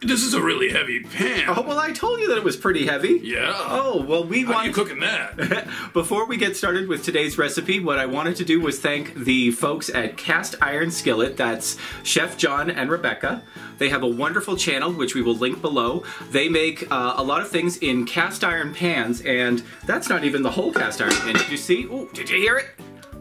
This is a really heavy pan. Oh, well, I told you that it was pretty heavy. Yeah. Oh, well, How are you cooking that? Before we get started with today's recipe, what I wanted to do was thank the folks at Cast Iron Skillet. That's Chef John and Rebecca. They have a wonderful channel, which we will link below. They make a lot of things in cast iron pans, and that's not even the whole cast iron pan. Did you see? Oh, did you hear it?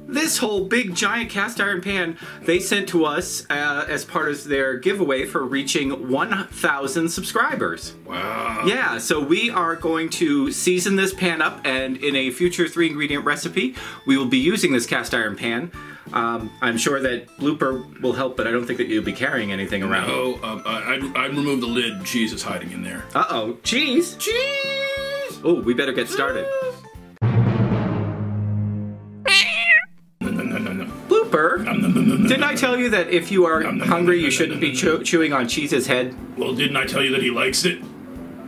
This whole big giant cast iron pan they sent to us as part of their giveaway for reaching 1,000 subscribers. Wow. Yeah, so we are going to season this pan up, and in a future 3-ingredient recipe, we will be using this cast iron pan. I'm sure that Blooper will help, but I don't think that you'll be carrying anything around. No, I'd remove the lid. Cheese is hiding in there. Uh-oh. Cheese? Cheese! Oh, we better get started. Blooper, didn't I tell you that if you are hungry, you shouldn't be chewing on Cheese's head? Well, didn't I tell you that he likes it?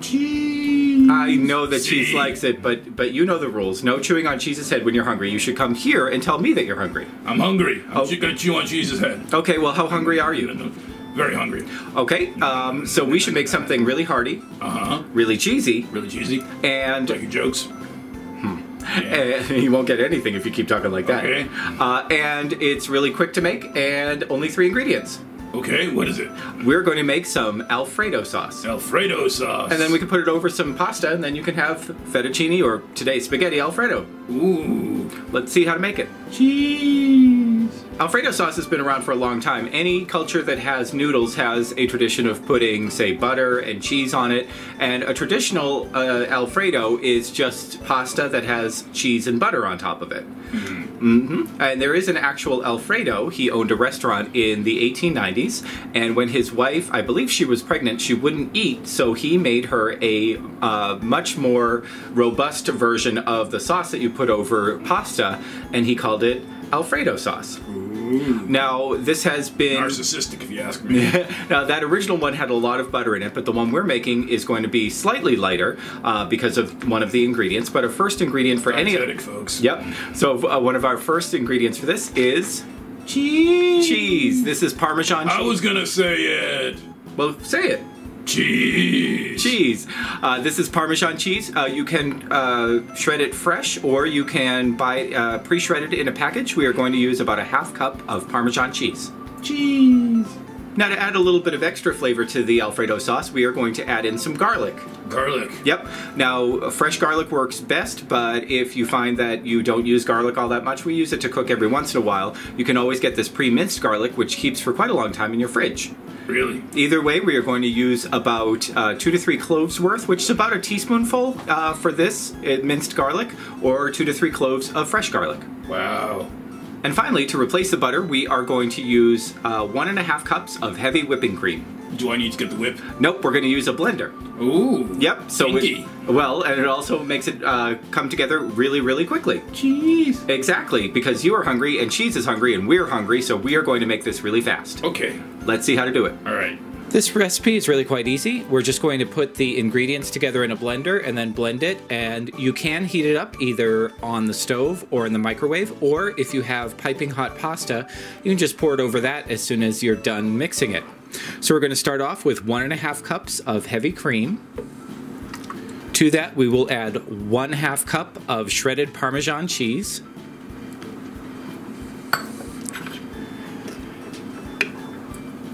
Cheese! I know that Cheese likes it, but you know the rules. No chewing on Cheese's head when you're hungry. You should come here and tell me that you're hungry. I'm hungry. I'm just gonna chew on Cheese's head. Okay, well, how hungry are you? Very hungry. Okay, so we should make something really hearty, really cheesy, and... Like your jokes? Yeah. You won't get anything if you keep talking like that. Okay. And it's really quick to make, and only 3 ingredients. Okay, what is it? We're going to make some Alfredo sauce. Alfredo sauce. And then we can put it over some pasta, and then you can have fettuccine, or today, spaghetti Alfredo. Ooh. Let's see how to make it. Cheese. Alfredo sauce has been around for a long time. Any culture that has noodles has a tradition of putting, say, butter and cheese on it. And a traditional Alfredo is just pasta that has cheese and butter on top of it. And there is an actual Alfredo. He owned a restaurant in the 1890s. And when his wife, I believe she was pregnant, she wouldn't eat. So he made her a much more robust version of the sauce that you put over pasta. And he called it Alfredo sauce. Ooh. Now, this has been... narcissistic, if you ask me. Now, that original one had a lot of butter in it, but the one we're making is going to be slightly lighter because of one of the ingredients. But our first ingredient for Dietetic, folks. Yep. So one of our first ingredients for this is... cheese. Cheese. This is Parmesan cheese. I was gonna say it. Well, say it. Cheese. Cheese. This is Parmesan cheese. You can shred it fresh, or you can buy it pre-shredded in a package. We are going to use about a ½ cup of Parmesan cheese. Cheese. Now, to add a little bit of extra flavor to the Alfredo sauce, we are going to add in some garlic. Garlic. Yep. Now, fresh garlic works best, but if you find that you don't use garlic all that much, we use it to cook every once in a while. You can always get this pre-minced garlic, which keeps for quite a long time in your fridge. Really? Either way, we are going to use about 2 to 3 cloves worth, which is about a teaspoonful for this minced garlic, or 2 to 3 cloves of fresh garlic. Wow. And finally, to replace the butter, we are going to use 1½ cups of heavy whipping cream. Do I need to get the whip? Nope, we're going to use a blender. Ooh. Yep. So well, and it also makes it come together really, really quickly. Cheese. Exactly, because you are hungry and Cheese is hungry and we're hungry, so we are going to make this really fast. Okay. Let's see how to do it. All right. This recipe is really quite easy. We're just going to put the ingredients together in a blender and then blend it, and you can heat it up either on the stove or in the microwave, or if you have piping hot pasta, you can just pour it over that as soon as you're done mixing it. So we're going to start off with 1½ cups of heavy cream. To that we will add 1/2 cup of shredded Parmesan cheese.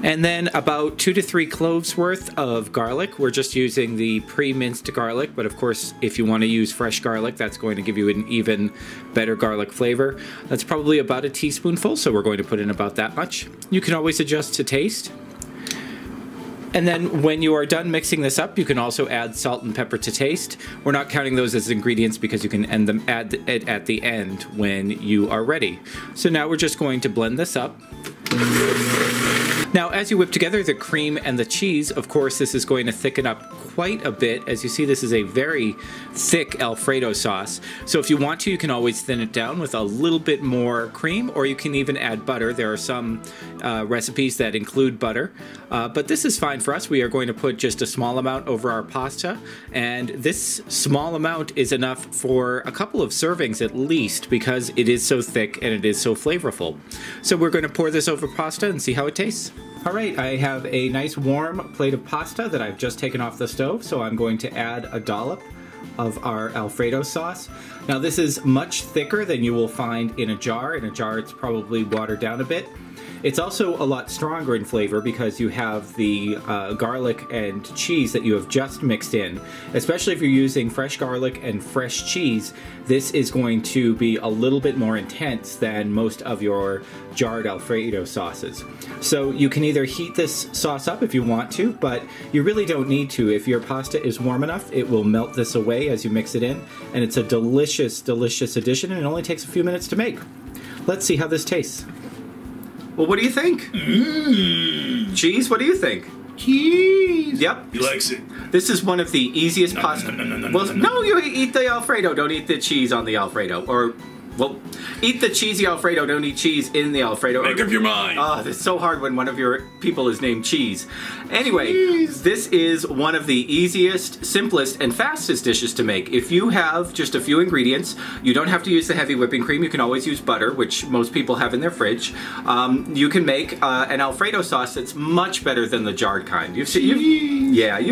And then about 2 to 3 cloves worth of garlic. We're just using the pre-minced garlic, but of course if you want to use fresh garlic, that's going to give you an even better garlic flavor. That's probably about a teaspoonful, so we're going to put in about that much. You can always adjust to taste. And then when you are done mixing this up, you can also add salt and pepper to taste. We're not counting those as ingredients because you can add it at the end when you are ready. So now we're just going to blend this up. Now, as you whip together the cream and the cheese, of course, this is going to thicken up quite a bit. As you see, this is a very thick Alfredo sauce. So if you want to, you can always thin it down with a little bit more cream, or you can even add butter. There are some recipes that include butter, but this is fine for us. We are going to put just a small amount over our pasta, and this small amount is enough for a couple of servings at least, because it is so thick and it is so flavorful. So we're going to pour this over pasta and see how it tastes. All right, I have a nice warm plate of pasta that I've just taken off the stove, so I'm going to add a dollop of our Alfredo sauce. Now this is much thicker than you will find in a jar. In a jar it's probably watered down a bit. It's also a lot stronger in flavor because you have the garlic and cheese that you have just mixed in. Especially if you're using fresh garlic and fresh cheese, this is going to be a little bit more intense than most of your jarred Alfredo sauces. So you can either heat this sauce up if you want to, but you really don't need to. If your pasta is warm enough, it will melt this away as you mix it in, and it's a delicious, delicious addition, and it only takes a few minutes to make. Let's see how this tastes. Well, what do you think? Mmm. Cheese, what do you think? Cheese. Yep. He likes it. This is one of the easiest pasta. Well, no, you eat the Alfredo. Don't eat the cheese on the Alfredo. Or, well, eat the cheesy Alfredo. Don't eat cheese in the Alfredo. Make up your mind. Oh, it's so hard when one of your people is named Cheese. Anyway, this is one of the easiest, simplest, and fastest dishes to make. If you have just a few ingredients, you don't have to use the heavy whipping cream. You can always use butter, which most people have in their fridge. You can make an Alfredo sauce that's much better than the jarred kind. You've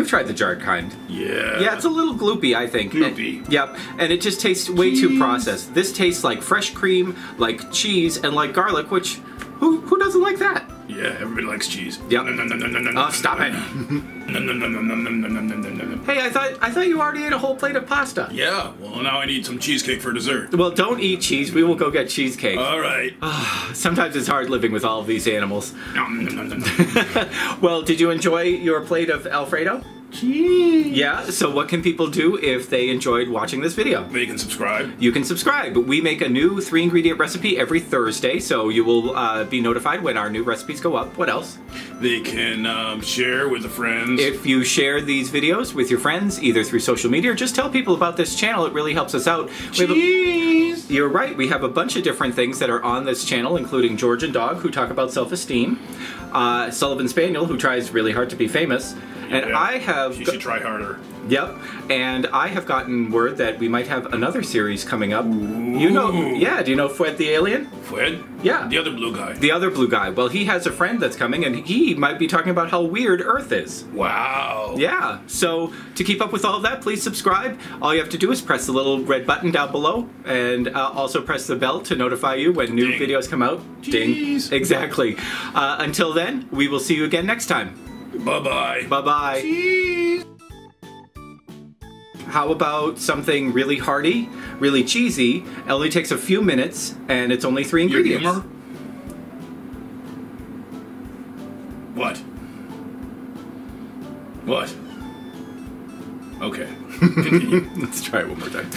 tried the jarred kind. Yeah. Yeah, it's a little gloopy, I think. Gloopy. Yep, and it just tastes way too processed. This tastes like fresh cream, like cheese, and like garlic, which, who doesn't like that? Yeah, everybody likes cheese. Yep. Oh, stop it. Hey, I thought you already ate a whole plate of pasta. Yeah, well now I need some cheesecake for dessert. Well, don't eat cheese. We will go get cheesecake. All right. Sometimes it's hard living with all of these animals. Well, did you enjoy your plate of Alfredo? Cheese. Yeah, so what can people do if they enjoyed watching this video? They can subscribe. You can subscribe. We make a new 3-ingredient recipe every Thursday, so you will be notified when our new recipes go up. What else? They can share with the friends. If you share these videos with your friends, either through social media or just tell people about this channel, it really helps us out. Cheese! You're right, we have a bunch of different things that are on this channel, including Georgian Dog, who talk about self-esteem, Sullivan Spaniel, who tries really hard to be famous, and yeah, I have... She should try harder. Yep, and I have gotten word that we might have another series coming up. Ooh. You know, yeah, do you know Fred the Alien? Fred? Yeah. The other blue guy. The other blue guy. Well, he has a friend that's coming, and he might be talking about how weird Earth is. Wow. Yeah, so to keep up with all of that, please subscribe. All you have to do is press the little red button down below, and also press the bell to notify you when new videos come out. Jeez. Ding. Exactly. Until then, we will see you again next time. Bye-bye. Bye-bye. Cheese. How about something really hearty, really cheesy? It only takes a few minutes, and it's only 3 ingredients. Your humor? What? What? Okay. Continue. Let's try it one more time.